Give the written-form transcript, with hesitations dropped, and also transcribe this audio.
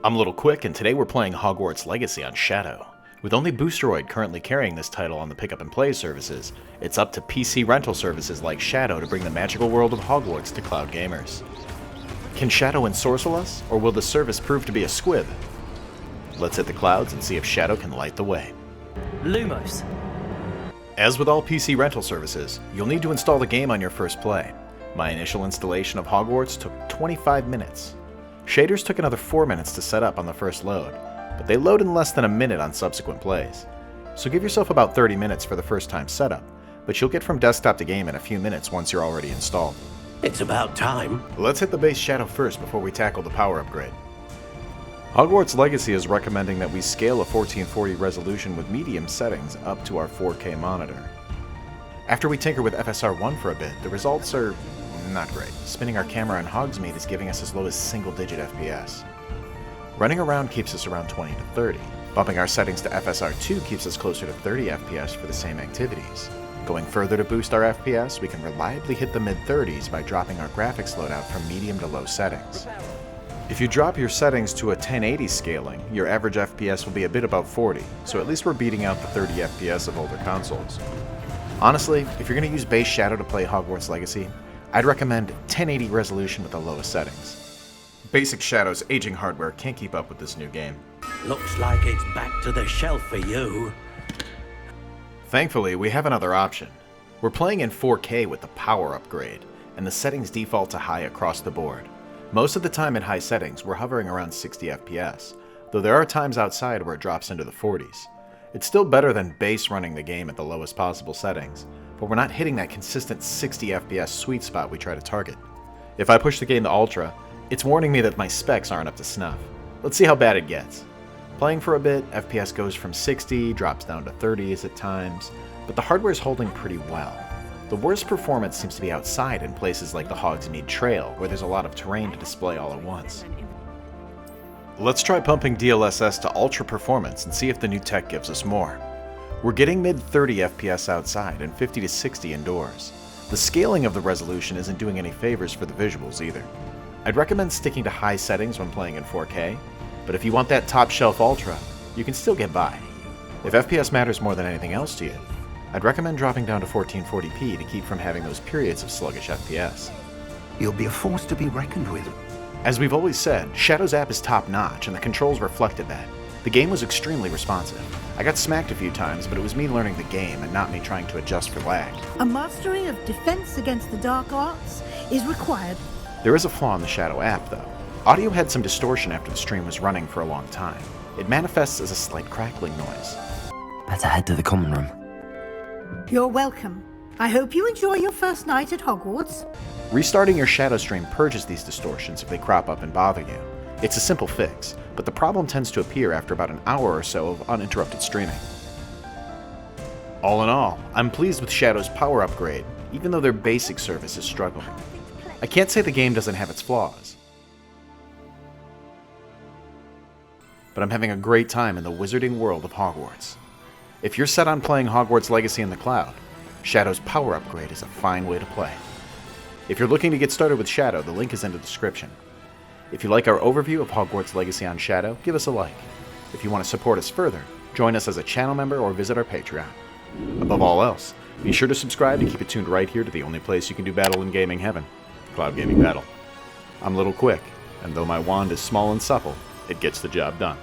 I'm a little quick, and today we're playing Hogwarts Legacy on Shadow. With only Boosteroid currently carrying this title on the pick up and play services, it's up to PC rental services like Shadow to bring the magical world of Hogwarts to cloud gamers. Can Shadow ensorcel us, or will the service prove to be a squib? Let's hit the clouds and see if Shadow can light the way. Lumos. As with all PC rental services, you'll need to install the game on your first play. My initial installation of Hogwarts took 25 minutes. Shaders took another 4 minutes to set up on the first load, but they load in less than a minute on subsequent plays. So give yourself about 30 minutes for the first time setup, but you'll get from desktop to game in a few minutes once you're already installed. It's about time. Let's hit the base Shadow first before we tackle the power upgrade. Hogwarts Legacy is recommending that we scale a 1440 resolution with medium settings up to our 4K monitor. After we tinker with FSR1 for a bit, the results are not great. Spinning our camera on Hogsmeade is giving us as low as single-digit FPS. Running around keeps us around 20 to 30. Bumping our settings to FSR2 keeps us closer to 30 FPS for the same activities. Going further to boost our FPS, we can reliably hit the mid-30s by dropping our graphics loadout from medium to low settings. If you drop your settings to a 1080 scaling, your average FPS will be a bit above 40, so at least we're beating out the 30 FPS of older consoles. Honestly, if you're going to use base Shadow to play Hogwarts Legacy, I'd recommend 1080 resolution with the lowest settings. Basic Shadow's aging hardware can't keep up with this new game. Looks like it's back to the shelf for you. Thankfully, we have another option. We're playing in 4K with the power upgrade, and the settings default to high across the board. Most of the time at high settings, we're hovering around 60 FPS, though there are times outside where it drops into the 40s. It's still better than base running the game at the lowest possible settings, but we're not hitting that consistent 60 FPS sweet spot we try to target. If I push the game to Ultra, it's warning me that my specs aren't up to snuff. Let's see how bad it gets. Playing for a bit, FPS goes from 60, drops down to 30s at times, but the hardware's holding pretty well. The worst performance seems to be outside in places like the Hogsmeade Trail, where there's a lot of terrain to display all at once. Let's try pumping DLSS to ultra performance and see if the new tech gives us more. We're getting mid-30 FPS outside and 50 to 60 indoors. The scaling of the resolution isn't doing any favors for the visuals either. I'd recommend sticking to high settings when playing in 4K, but if you want that top shelf ultra, you can still get by. If FPS matters more than anything else to you, I'd recommend dropping down to 1440p to keep from having those periods of sluggish FPS. You'll be a force to be reckoned with. As we've always said, Shadow's app is top-notch and the controls reflected that. The game was extremely responsive. I got smacked a few times, but it was me learning the game and not me trying to adjust for lag. A mastery of defense against the dark arts is required. There is a flaw in the Shadow app, though. Audio had some distortion after the stream was running for a long time. It manifests as a slight crackling noise. Better head to the common room. You're welcome. I hope you enjoy your first night at Hogwarts. Restarting your Shadow stream purges these distortions if they crop up and bother you. It's a simple fix, but the problem tends to appear after about an hour or so of uninterrupted streaming. All in all, I'm pleased with Shadow's power upgrade, even though their basic service is struggling. I can't say the game doesn't have its flaws, but I'm having a great time in the wizarding world of Hogwarts. If you're set on playing Hogwarts Legacy in the cloud, Shadow's power upgrade is a fine way to play. If you're looking to get started with Shadow, the link is in the description. If you like our overview of Hogwarts Legacy on Shadow, give us a like. If you want to support us further, join us as a channel member or visit our Patreon. Above all else, be sure to subscribe to keep it tuned right here to the only place you can do battle in gaming heaven, Cloud Gaming Battle. I'm Little Quick, and though my wand is small and supple, it gets the job done.